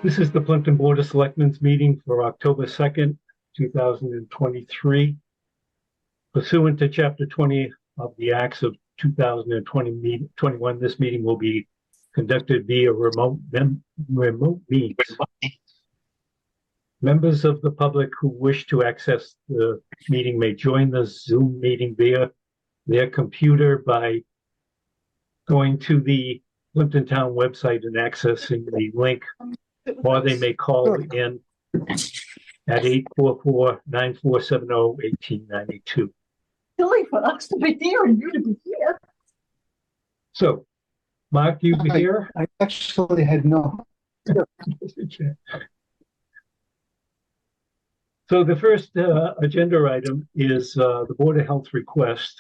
This is the Plympton Board of Selectmen's meeting for October 2nd, 2023. Pursuant to Chapter 20 of the Acts of 2021, this meeting will be conducted via remote means. Members of the public who wish to access the meeting may join the Zoom meeting via their computer by going to the Plympton Town website and accessing the link, or they may call in at 844-9470-1892. Silly for us to be here and you to be here. So, Mark, you be here? I actually had no. So the first agenda item is the Board of Health request,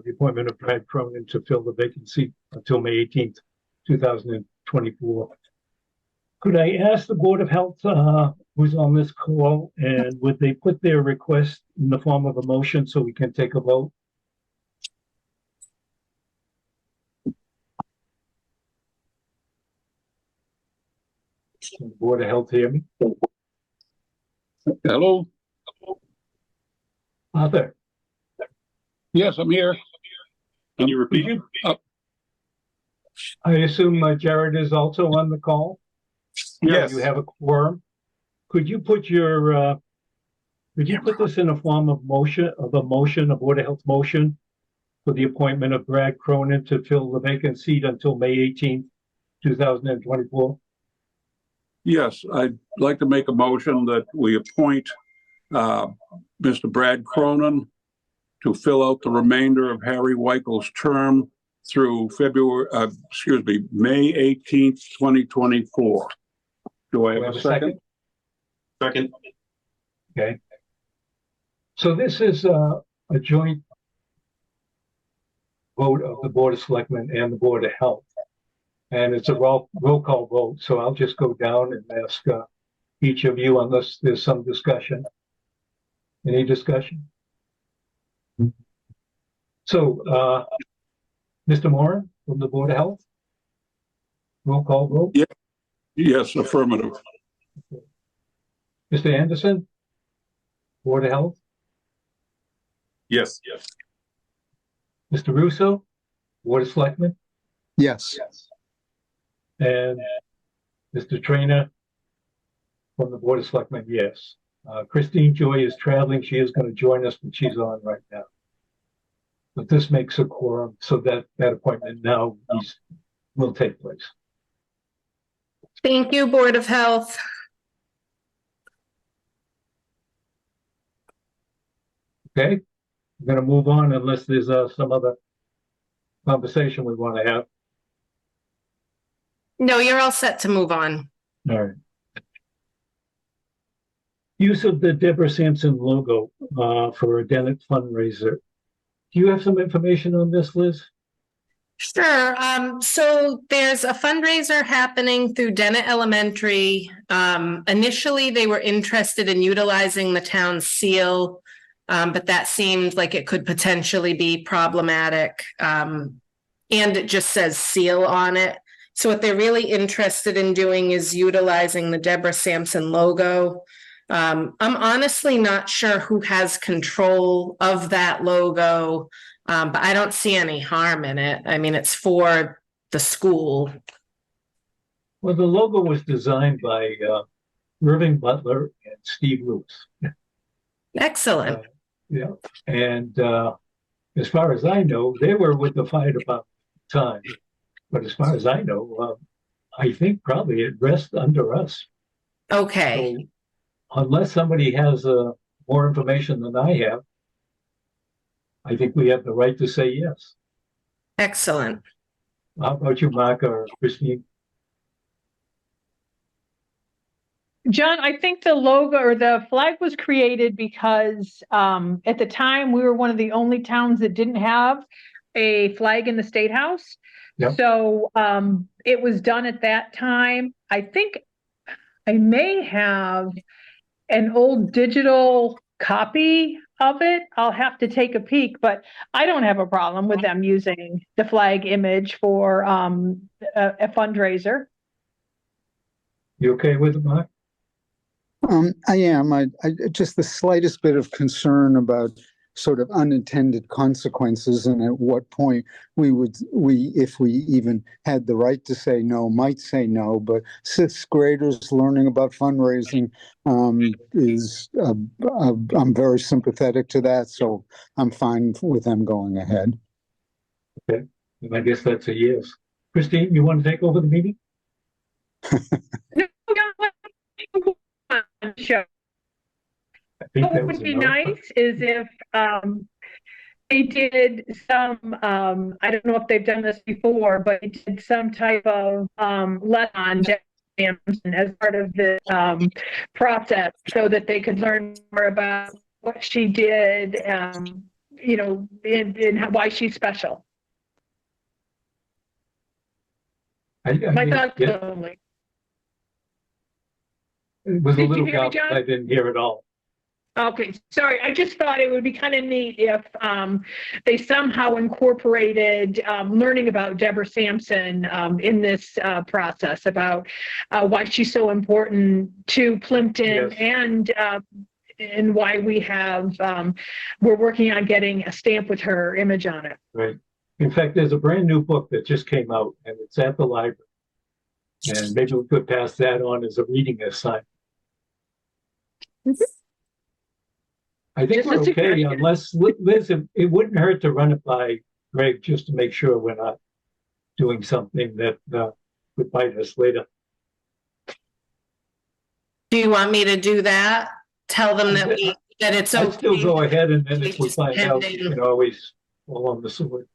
the appointment of Brad Cronin to fill the vacancy until May 18th, 2024. Could I ask the Board of Health who's on this call, and would they put their request in the form of a motion so we can take a vote? Can the Board of Health hear me? Hello. Arthur? Yes, I'm here. Can you repeat? I assume Jared is also on the call? Yes. You have a quorum. Could you put your, could you put this in a form of motion, a Board of Health motion for the appointment of Brad Cronin to fill the vacant seat until May 18th, 2024? Yes, I'd like to make a motion that we appoint Mr. Brad Cronin to fill out the remainder of Harry Weichel's term through May 18th, 2024. Do I have a second? Second. Okay. So this is a joint vote of the Board of Selectmen and the Board of Health. And it's a roll call vote. So I'll just go down and ask each of you, unless there's some discussion. Any discussion? So, Mr. Moran from the Board of Health? Roll call vote? Yeah. Yes, affirmative. Okay. Mr. Anderson? Board of Health? Yes. Yes. Mr. Russo? Board of Selectmen? Yes. And Mr. Trainer from the Board of Selectmen, yes. Christine Joy is traveling. She is going to join us, but she's on right now. But this makes a quorum, so that appointment now will take place. Thank you, Board of Health. Okay, I'm going to move on unless there's some other conversation we want to have. No, you're all set to move on. All right. Use of the Deborah Sampson logo for a Dennett fundraiser. Do you have some information on this, Liz? Sure. So there's a fundraiser happening through Dennett Elementary. Initially, they were interested in utilizing the town's seal, but that seemed like it could potentially be problematic. And it just says seal on it. So what they're really interested in doing is utilizing the Deborah Sampson logo. I'm honestly not sure who has control of that logo, but I don't see any harm in it. I mean, it's for the school. Well, the logo was designed by Irving Butler and Steve Lewis. Excellent. Yeah, and as far as I know, they were with the fire department at the time. But as far as I know, I think probably it rests under us. Okay. So, unless somebody has more information than I have, I think we have the right to say yes. Excellent. How about you, Mark or Christine? John, I think the logo or the flag was created because at the time we were one of the only towns that didn't have a flag in the State House. Yep. So it was done at that time. I think I may have an old digital copy of it. I'll have to take a peek, but I don't have a problem with them using the flag image for a fundraiser. You okay with it, Mark? I am. I just the slightest bit of concern about sort of unintended consequences, and at what point if we even had the right to say no, might say no. But sixth graders learning about fundraising I'm very sympathetic to that, so I'm fine with them going ahead. Okay, and I guess that's a yes. Christine, you want to take over the meeting? No, sure. I think What that was would a be no. nice is if they did some, I don't know if they've done this before, but they did some type of lesson on Debbie Sampson as part of the process so that they could learn more about what she did, you know, and why she's special. I My mean, thoughts yeah, only. it was a Did you little hear me, garbled. John? I didn't hear it all. Okay, sorry. I just thought it would be kind of neat if they somehow incorporated learning about Deborah Sampson in this process about why she's so important to Plympton. Yes. And why we have we're working on getting a stamp with her image on it. Right. In fact, there's a brand new book that just came out, and it's at the library. And maybe we could pass that on as a reading assignment. Mhm. I think Just a we're okay, suggestion. unless, Liz, it wouldn't hurt to run it by Greg just to make sure we're not doing something that would bite us later. Do you want me to do that? Tell them that it's okay. I'd still go ahead, and then if we Just find out, we pending. can always fall on the sword.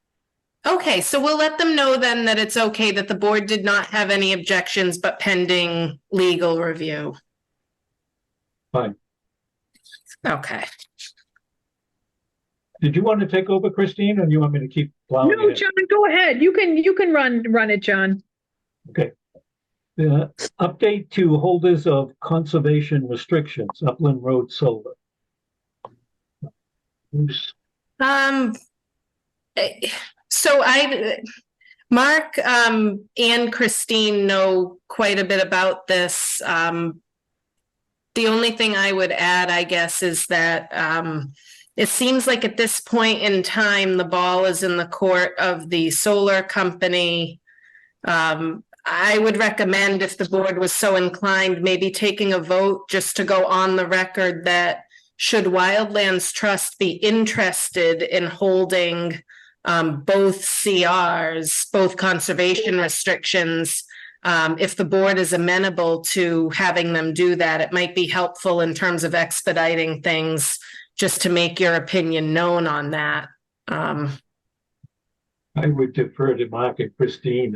Okay, so we'll let them know then that it's okay that the board did not have any objections, but pending legal review. Fine. Okay. Did you want to take over, Christine, or do you want me to keep plowing No, ahead? John, go ahead. You can run it, John. Okay. The update to holders of conservation restrictions, Upland Road Solar. So Mark and Christine know quite a bit about this. The only thing I would add, I guess, is that it seems like at this point in time, the ball is in the court of the solar company. I would recommend, if the board was so inclined, maybe taking a vote just to go on the record that should Wildlands Trust be interested in holding both CRs, both conservation restrictions, if the board is amenable to having them do that, it might be helpful in terms of expediting things, just to make your opinion known on that. I would defer to Mark and Christine.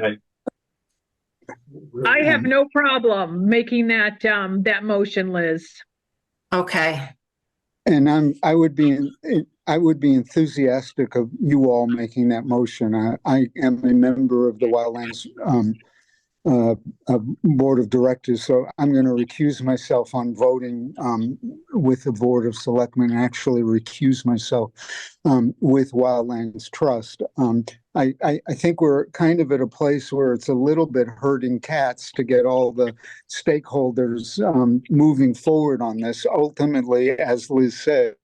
I have no problem making that that motion, Liz. Okay. And I would be enthusiastic of you all making that motion. I am a member of the Wildlands board of directors, so I'm going to recuse myself on voting with the Board of Selectmen, and actually recuse myself with Wildlands Trust. I think we're kind of at a place where it's a little bit herding cats to get all the stakeholders moving forward on this. Ultimately, as Liz said,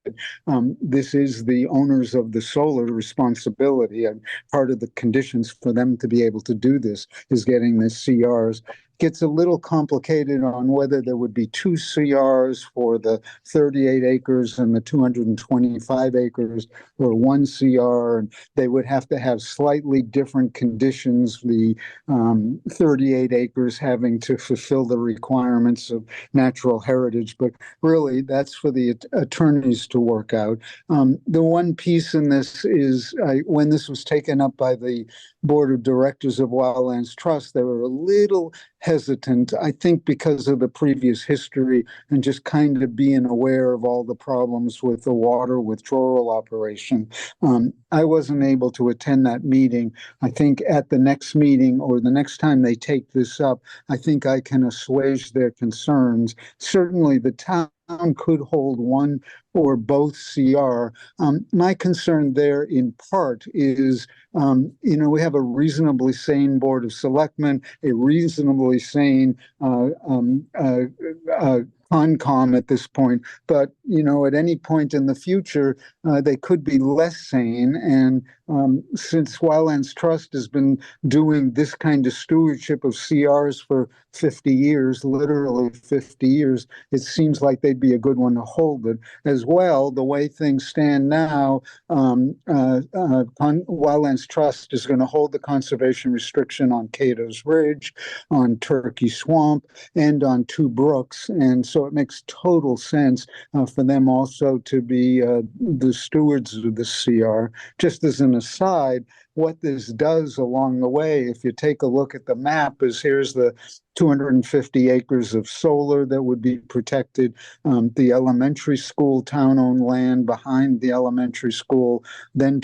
this is the owners of the solar responsibility, and part of the conditions for them to be able to do this is getting this CRs. Gets a little complicated on whether there would be 2 CRs for the 38 acres and the 225 acres, or 1 CR, and they would have to have slightly different conditions, the 38 acres having to fulfill the requirements of natural heritage, but really that's for the attorneys to work out. The one piece in this is when this was taken up by the Board of Directors of Wildlands Trust, they were a little hesitant, I think because of the previous history and just kind of being aware of all the problems with the water withdrawal operation. I wasn't able to attend that meeting. I think at the next meeting, or the next time they take this up, I think I can assuage their concerns. Certainly the town could hold one or both CR. My concern there in part is, we have a reasonably sane Board of Selectmen, a reasonably sane Concom at this point, but at any point in the future, they could be less sane. And since Wildlands Trust has been doing this kind of stewardship of CRs for 50 years, literally 50 years, it seems like they'd be a good one to hold it. As well, the way things stand now, Wildlands Trust is going to hold the conservation restriction on Cato's Ridge, on Turkey Swamp, and on Two Brooks. And so it makes total sense for them also to be the stewards of the CR. Just as an aside, what this does along the way, if you take a look at the map, is here's the 250 acres of solar that would be protected, the elementary school town-owned land behind the elementary school, then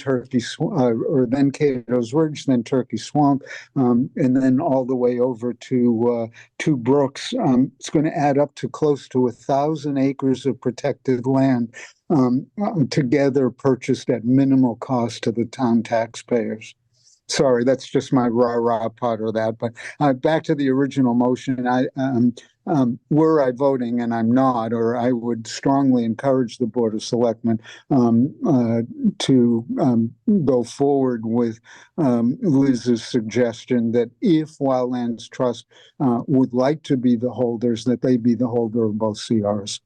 then Cato's Ridge, then Turkey Swamp, and then all the way over to Two Brooks. It's going to add up to close to 1,000 acres of protected land, together purchased at minimal cost to the town taxpayers. Sorry, that's just my rah-rah part of that. But back to the original motion, were I voting, and I'm not, or I would strongly encourage the Board of Selectmen to go forward with Liz's suggestion that if Wildlands Trust would like to be the holders, that they be the holder of both CRs.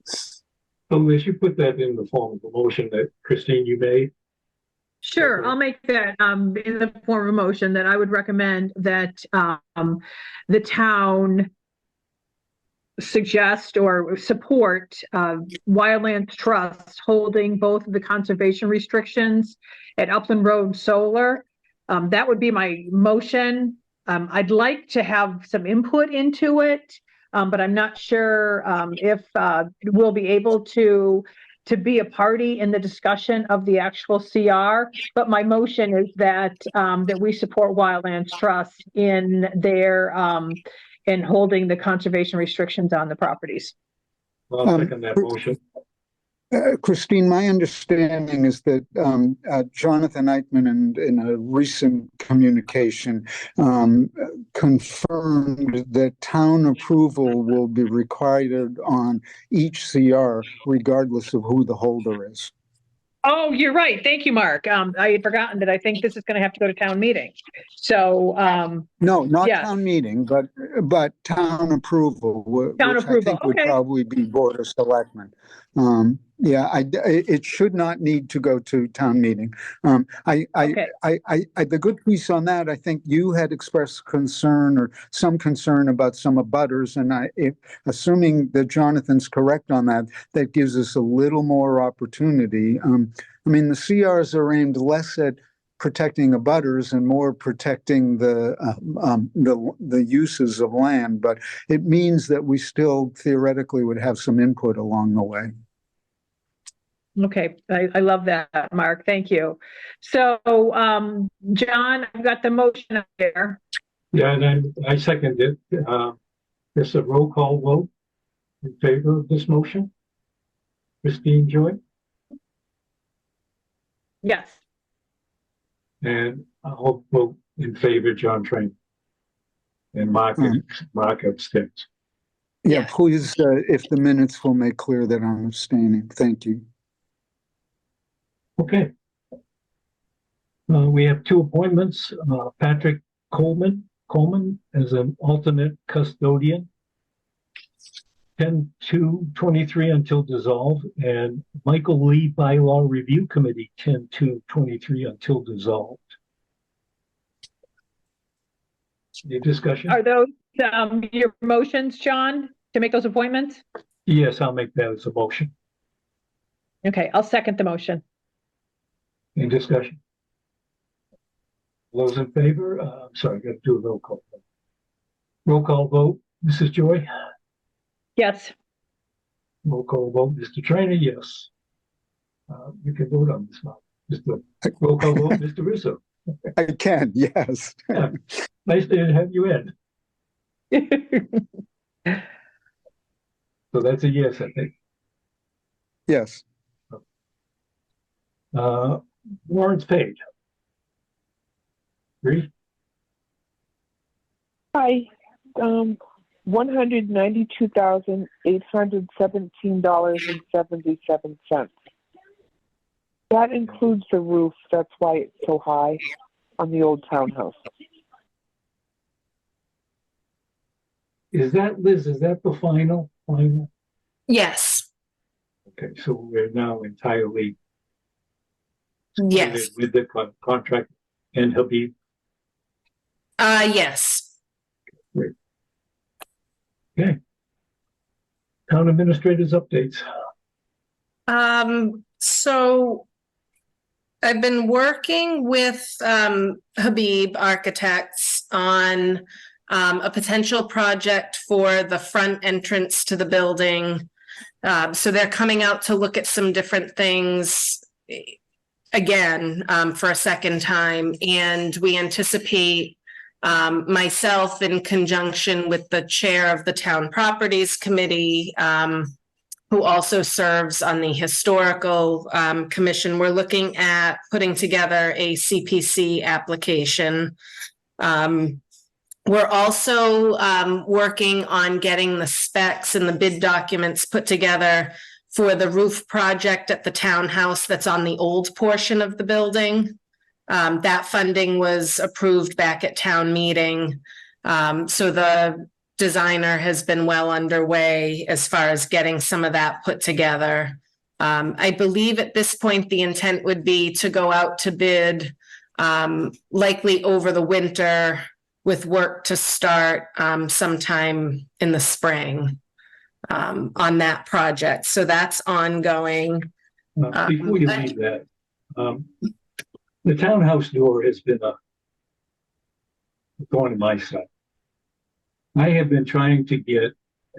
So Liz, you put that in the form of the motion that Christine, you made? Sure, Okay. I'll make that in the form of a motion that I would recommend that the town suggest or support Wildlands Trust holding both of the conservation restrictions at Upland Road Solar. That would be my motion. I'd like to have some input into it, but I'm not sure if we'll be able to be a party in the discussion of the actual CR. But my motion is that that we support Wildlands Trust in their in holding the conservation restrictions on the properties. I'll second that motion. Christine, my understanding is that Jonathan Eichman in a recent communication confirmed that town approval will be required on each CR regardless of who the holder is. Oh, you're right. Thank you, Mark. I had forgotten that I think this is going to have to go to town meeting. So no, not yes. Town meeting, but town approval, Town which approval. I think would probably be Board of Selectmen. Yeah, it should not need to go to town meeting. Okay. The good piece on that, I think you had expressed concern or some concern about some abutters, and assuming that Jonathan's correct on that, that gives us a little more opportunity. I mean, the CRs are aimed less at protecting abutters and more protecting the uses of land, but it means that we still theoretically would have some input along the way. Okay, I love that, Mark. Thank you. So, John, I've got the motion up there. Yeah, and then I second it. There's a roll call vote in favor of this motion. Christine Joy? Yes. And I'll vote in favor, John Train. And Mark abstains. Yeah, Yes. please, if the minutes will make clear that I'm abstaining. Thank you. Okay. We have two appointments, Patrick Coleman as an alternate custodian, 10/2/23 until dissolved, and Michael Lee Bylaw Review Committee, 10/2/23 until dissolved. Any discussion? Are those your motions, John, to make those appointments? Yes, I'll make that as a motion. Okay, I'll second the motion. Any discussion? Those in favor? Sorry, got to do a roll call. Roll call vote, Mrs. Joy? Yes. Roll call vote, Mr. Trainer, yes. You can vote on this one. Roll call vote, Mr. Russo. I can, yes. Yeah. Nice to have you in. So that's a yes, I think. Yes. Warrants paid. Agree? Hi, $192,817.77. That includes the roof. That's why it's so high on the old townhouse. Is that, Liz, is that the final? Yes, Okay, so we're now entirely yes, with the contract and Habib. yes. Okay. Town administrators updates. So I've been working with Habib Architects on a potential project for the front entrance to the building. So they're coming out to look at some different things again for a second time, and we anticipate myself in conjunction with the chair of the Town Properties Committee, who also serves on the Historical Commission. We're looking at putting together a CPC application. We're also working on getting the specs and the bid documents put together for the roof project at the townhouse that's on the old portion of the building. That funding was approved back at town meeting. So the designer has been well underway as far as getting some of that put together. I believe at this point, the intent would be to go out to bid likely over the winter, with work to start sometime in the spring on that project. So that's ongoing. Before you leave that, the townhouse door has been a thorn in my side. I have been trying to get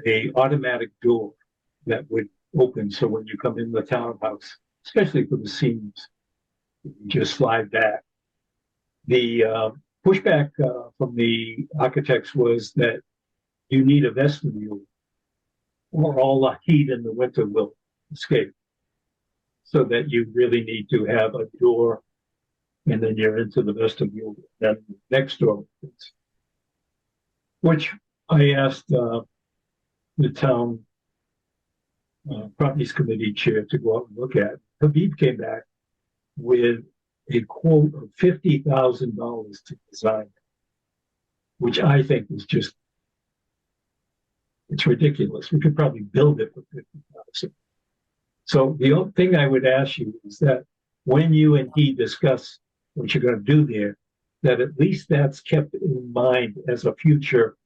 a automatic door that would open so when you come in the townhouse, especially for the seniors, you just slide back. The pushback from the architects was that you need a vestibule or all the heat in the winter will escape. So that you really need to have a door and then you're into the vestibule, then the next door opens. Which I asked the town properties committee chair to go out and look at. Habib came back with a quote of $50,000 to design, which I think is just, it's ridiculous. We could probably build it for $50,000. So the only thing I would ask you is that when you and he discuss what you're going to do there, that at least that's kept in mind as a future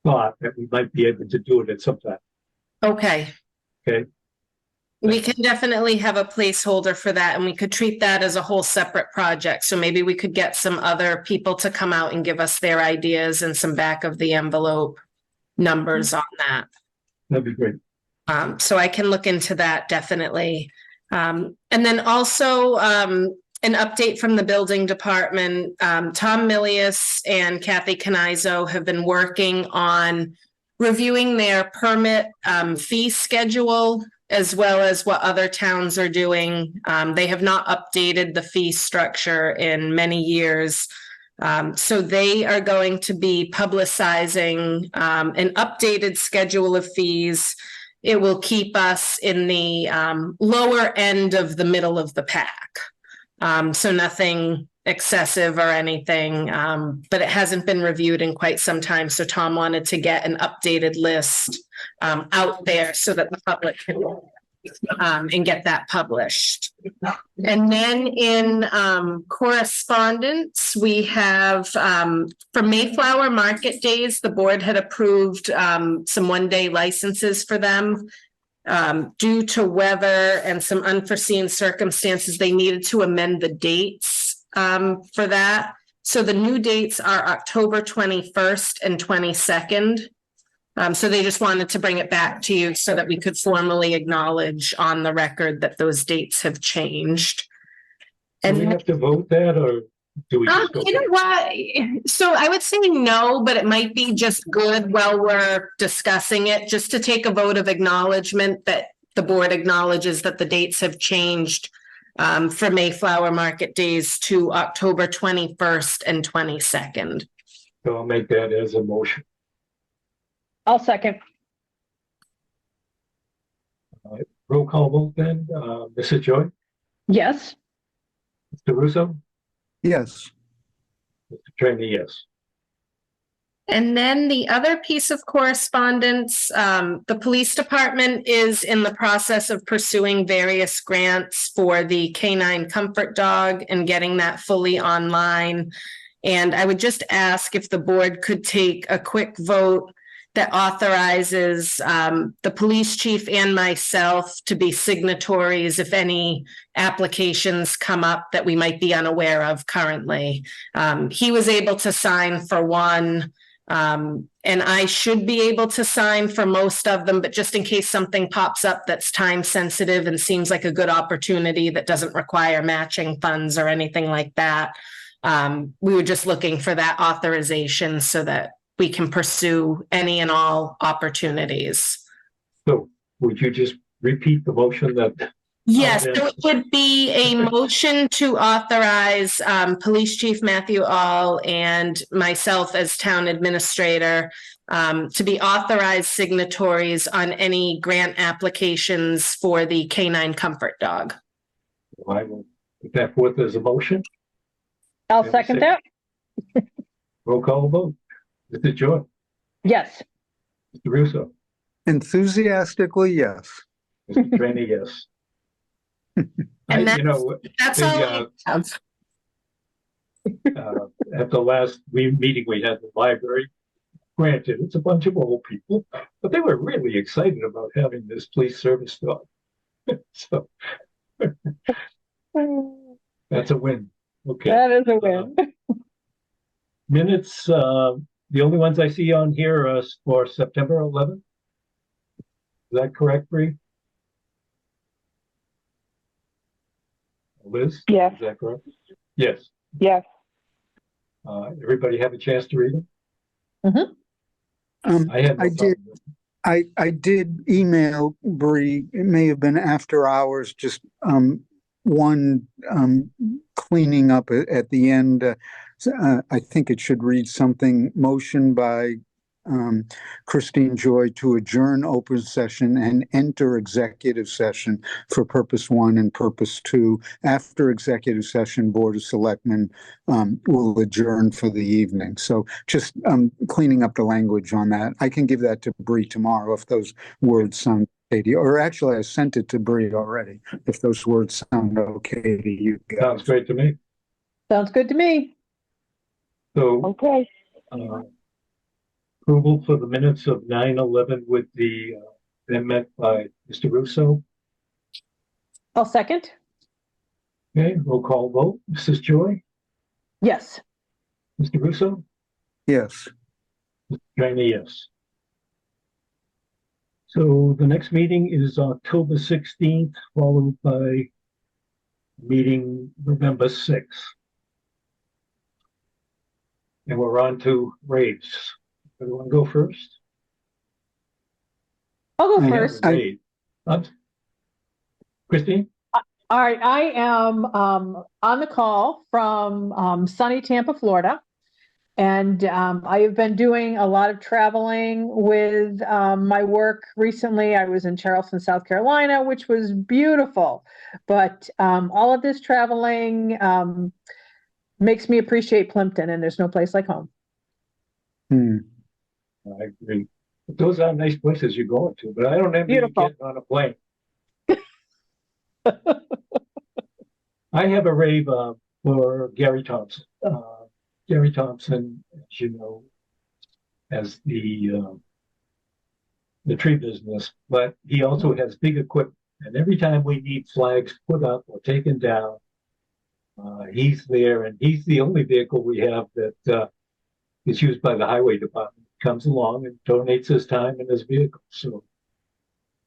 thought that we might be able to do it at some time. Okay. Okay. We can definitely have a placeholder for that, and we could treat that as a whole separate project. So maybe we could get some other people to come out and give us their ideas and some back of the envelope numbers on that. That'd be great. So I can look into that definitely. And then also an update from the building department. Tom Milius and Kathy Canizo have been working on reviewing their permit fee schedule, as well as what other towns are doing. They have not updated the fee structure in many years. So they are going to be publicizing an updated schedule of fees. It will keep us in the lower end of the middle of the pack. So nothing excessive or anything, but it hasn't been reviewed in quite some time. So Tom wanted to get an updated list out there so that the public can and get that published. And then in correspondence, we have for Mayflower Market Days, the board had approved some one-day licenses for them. Due to weather and some unforeseen circumstances, they needed to amend the dates for that. So the new dates are October 21st and 22nd. So they just wanted to bring it back to you so that we could formally acknowledge on the record that those dates have changed. Do we have to vote that, or Do we just go? You know what? So I would say no, but it might be just good while we're discussing it, just to take a vote of acknowledgement that the board acknowledges that the dates have changed for Mayflower Market Days to October 21st and 22nd. So I'll make that as a motion. I'll second. Roll call vote then. Mrs. Joy, Yes. Mr. Russo, Yes. Mr. Trainer, yes. And then the other piece of correspondence, the police department is in the process of pursuing various grants for the Canine Comfort Dog and getting that fully online. And I would just ask if the board could take a quick vote that authorizes the police chief and myself to be signatories if any applications come up that we might be unaware of currently. He was able to sign for one. And I should be able to sign for most of them, but just in case something pops up that's time sensitive and seems like a good opportunity that doesn't require matching funds or anything like that, we were just looking for that authorization so that we can pursue any and all opportunities. So would you just repeat the motion that? Yes, so it would be a motion to authorize Police Chief Matthew All and myself as town administrator to be authorized signatories on any grant applications for the Canine Comfort Dog. I will put that forth as a motion. I'll second that. Roll call vote. Mr. Joy, Yes. Mr. Russo, Enthusiastically, yes. Mr. Trainer, yes. And at that's all I have. At the last meeting we had in the library, granted, it's a bunch of old people, but they were really excited about having this police service dog. So that's a win. Okay. That is a win. Minutes, the only ones I see on here are for September 11th. Is that correct, Bree? Liz? Yes. Is that correct? Yes. Yes. Everybody have a chance to read them? Mm-hmm. I had no I did. problem. I did email Bree. It may have been after hours, just one cleaning up at the end. I think it should read something: motion by Christine Joy to adjourn open session and enter executive session for purpose 1 and purpose 2. After executive session, Board of Selectmen will adjourn for the evening. So just cleaning up the language on that. I can give that to Bree tomorrow if those words sound okay to you. Or actually, I sent it to Bree already, if those words sound okay to you guys. Sounds great to me. Sounds good to me. So Okay. approval for the minutes of 9/11 with the amendment by Mr. Russo. I'll second. Okay, roll call vote. Mrs. Joy, Yes. Mr. Russo, Yes. Mr. Trainer, yes. So the next meeting is October 16th, followed by meeting November 6th. And we're on to raves. Everyone go first? I'll go I- first. Rave. Christine? All right, I am on the call from sunny Tampa, Florida. And I have been doing a lot of traveling with my work recently. I was in Charleston, South Carolina, which was beautiful. But all of this traveling makes me appreciate Plympton, and there's no place like home. I agree. Those are nice places you're going to, but I don't envy you Beautiful. getting on a plane. I have a rave for Gary Thompson. Gary Thompson, as you know, has the tree business, but he also has big equipment. And every time we need flags put up or taken down, he's there, and he's the only vehicle we have that is used by the highway department. Comes along and donates his time and his vehicle. So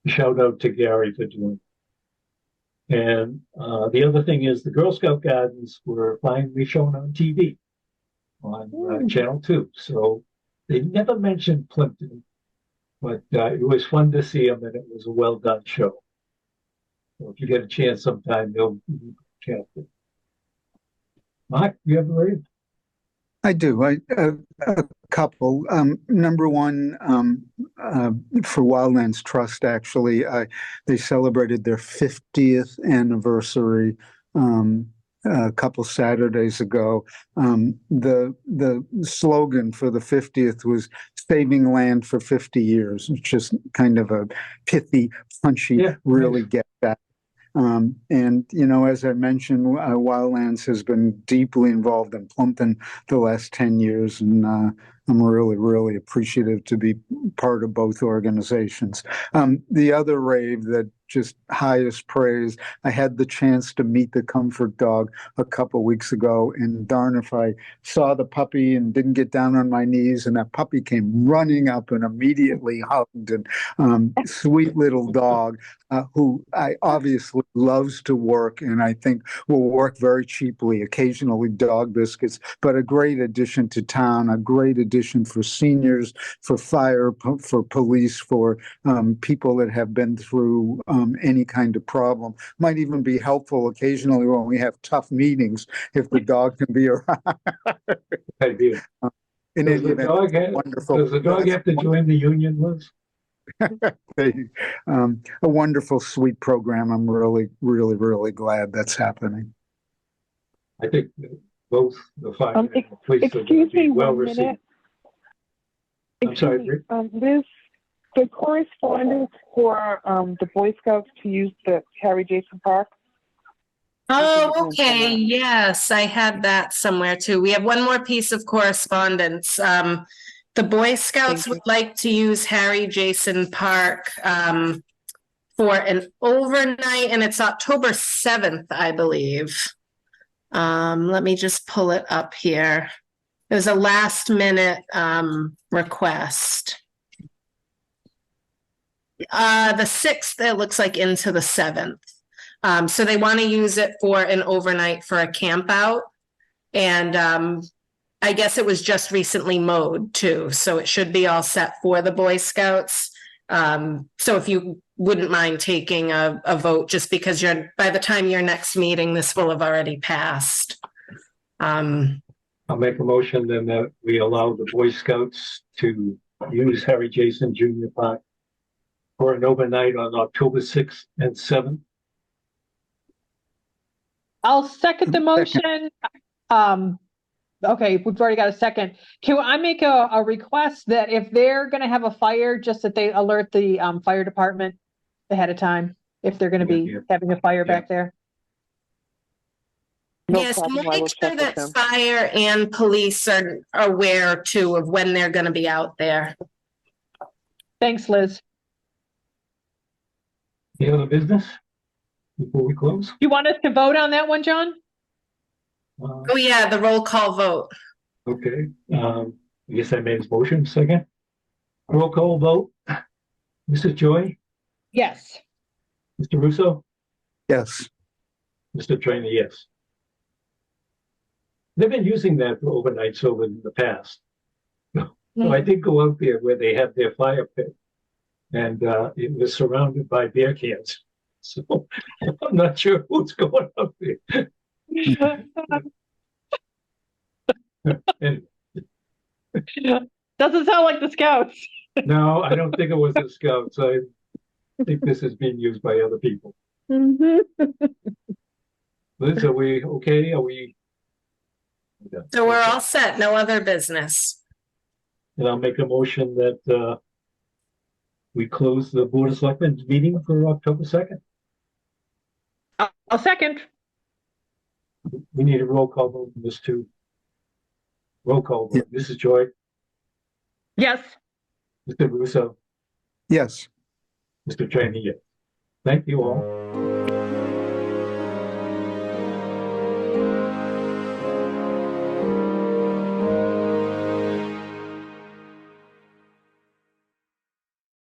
shout out to Gary for doing it. And the other thing is the Girl Scout Gardens were finally shown on TV on Channel 2. So they never mentioned Plympton, but it was fun to see them, and it was a well done show. So if you get a chance sometime, they'll check it. Mark, you have a rave? I do. A couple. Number one, for Wildlands Trust, actually, they celebrated their 50th anniversary a couple Saturdays ago. The slogan for the 50th was "Saving Land for 50 Years," which is kind of a pithy, punchy, really get that. And, you know, as I mentioned, Wildlands has been deeply involved in Plympton the last 10 years, and I'm really, really appreciative to be part of both organizations. The other rave that just highest praise, I had the chance to meet the comfort dog a couple weeks ago, and darn if I saw the puppy and didn't get down on my knees, and that puppy came running up and immediately hugged, and sweet little dog who I obviously loves to work, and I think will work very cheaply, occasionally dog biscuits, but a great addition to town, a great addition for seniors, for fire, for police, for people that have been through any kind of problem. Might even be helpful occasionally when we have tough meetings if the dog can be around. Idea. In any event, wonderful. Does the dog have to join the union, Liz? A wonderful, sweet program. I'm really, really, really glad that's happening. I think both the fire and the police are going Excuse to be me well one received. minute. I'm sorry, Excuse me, Liz, the correspondence for the Boy Scouts to use the Harry Jason Park. Oh, okay. Yes, I had that somewhere too. We have one more piece of correspondence. The Boy Scouts would like to use Harry Jason Park for an overnight, and it's October 7th, I believe. Let me just pull it up here. It was a last minute request. The 6th, it looks like, into the 7th. So they want to use it for an overnight for a camp out. And I guess it was just recently mowed too. So it should be all set for the Boy Scouts. So if you wouldn't mind taking a vote, just because by the time your next meeting, this will have already passed. I'll make a motion then that we allow the Boy Scouts to use Harry Jason Junior Park for an overnight on October 6th and 7th. I'll second the motion. Okay, we've already got a second. Can I make a request that if they're gonna have a fire, just that they alert the fire department ahead of time, if they're gonna be having a fire back there? No Yes, problem, I make will sure check with that them. fire and police are aware too of when they're going to be out there. Thanks, Liz. Any other business before we close? You want us to vote on that one, John? Oh yeah, the roll call vote. Okay, I guess I made his motion. Second, roll call vote. Mrs. Joy, Yes. Mr. Russo, Yes. Mr. Trainer, yes. They've been using that for overnights over in the past. So I did go out there where they had their fire pit, and it was surrounded by beer cans. So I'm not sure what's going on there. And, Doesn't sound like the Scouts. no, I don't think it was the Scouts. I think this is being used by other people. Liz, are we okay? Are we? So we're all set, no other business. And I'll make a motion that we close the Board of Selectmen meeting for October 2nd. I'll second. We need a roll call vote on this too. Roll call vote. Mrs. Joy, Yes. Mr. Russo, Yes. Mr. Trainer, yes. Thank you all.